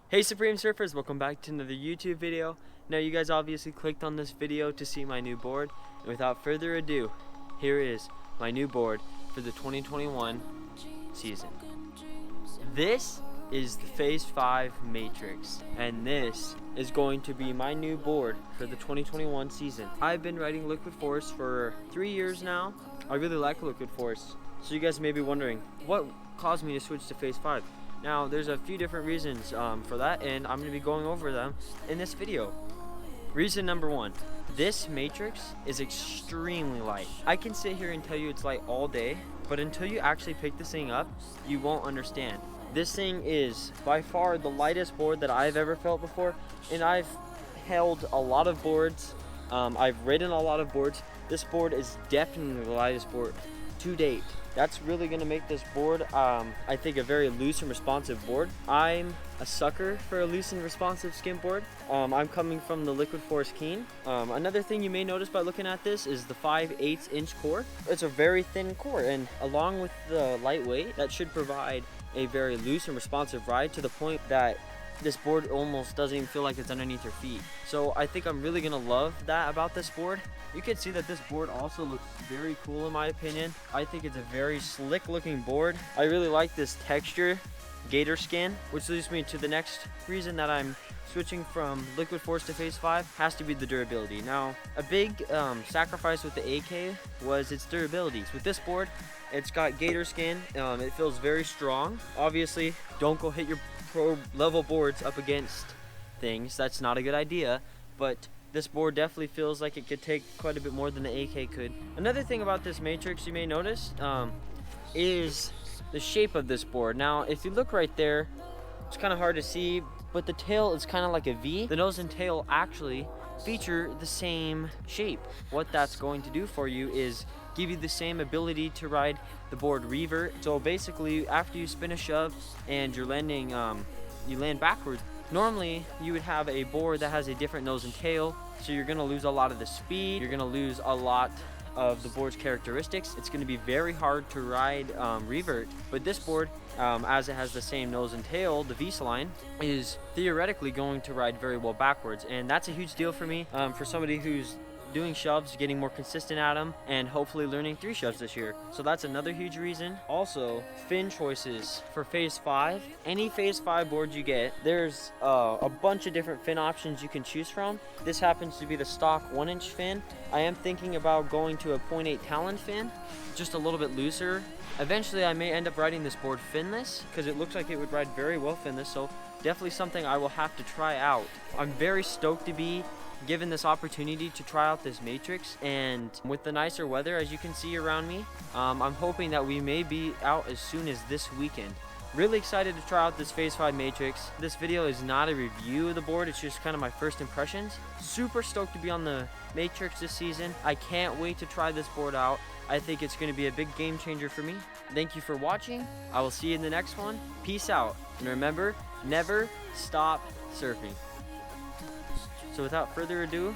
Hey Supreme Surfers, welcome back to another YouTube video. Now you guys obviously clicked on this video to see my new board, and without further ado, here is my new board for the 2021 season. This is the Phase 5 Matrix, and this is going to be my new board for the 2021 season. I've been riding Liquid Force for 3 years now. I really like Liquid Force, so you guys may be wondering, what caused me to switch to Phase 5? Now, there's a few different reasons for that, and I'm going to be going over them in this video. Reason number one, this Matrix is extremely light. I can sit here and tell you it's light all day, but until you actually pick this thing up, you won't understand. This thing is by far the lightest board that I've ever felt before, and I've held a lot of boards. I've ridden a lot of boards. This board is definitely the lightest board to date. That's really going to make this board, I think, a very loose and responsive board. I'm a sucker for a loose and responsive skin board. I'm coming from the Liquid Force Keen. Another thing you may notice by looking at this is the 5/8 inch core. It's a very thin core, and along with the lightweight, that should provide a very loose and responsive ride to the point that this board almost doesn't even feel like it's underneath your feet. So I think I'm really gonna love that about this board. You can see that this board also looks very cool in my opinion. I think it's a very slick looking board. I really like this texture, gator skin, which leads me to the next reason that I'm switching from Liquid Force to Phase 5 has to be the durability. Now, a big sacrifice with the AK was its durability. With this board, it's got gator skin. It feels very strong. Obviously, don't go hit your pro level boards up against things. That's not a good idea, but this board definitely feels like it could take quite a bit more than the AK could. Another thing about this Matrix you may notice is the shape of this board. Now, if you look right there, it's kind of hard to see, but the tail is kind of like a V. The nose and tail actually feature the same shape. What that's going to do for you is give you the same ability to ride the board revert. So basically, after you spin a shove and you're landing, you land backwards. Normally, you would have a board that has a different nose and tail, so you're gonna lose a lot of the speed. You're gonna lose a lot of the board's characteristics. It's going to be very hard to ride revert, but this board, as it has the same nose and tail, the V-Line, is theoretically going to ride very well backwards, and that's a huge deal for me, for somebody who's doing shoves, getting more consistent at them, and hopefully learning 3 shoves this year. So that's another huge reason. Also, fin choices for Phase 5. Any Phase 5 board you get, there's a bunch of different fin options you can choose from. This happens to be the stock 1-inch fin. I am thinking about going to a 0.8 Talon fin, just a little bit looser. Eventually, I may end up riding this board finless, because it looks like it would ride very well finless, so definitely something I will have to try out. I'm very stoked to be given this opportunity to try out this Matrix, and with the nicer weather as you can see around me, I'm hoping that we may be out as soon as this weekend. Really excited to try out this Phase 5 Matrix. This video is not a review of the board, it's just kind of my first impressions. Super stoked to be on the Matrix this season. I can't wait to try this board out. I think it's going to be a big game changer for me. Thank you for watching. I will see you in the next one. Peace out. And remember, never stop surfing. So without further ado,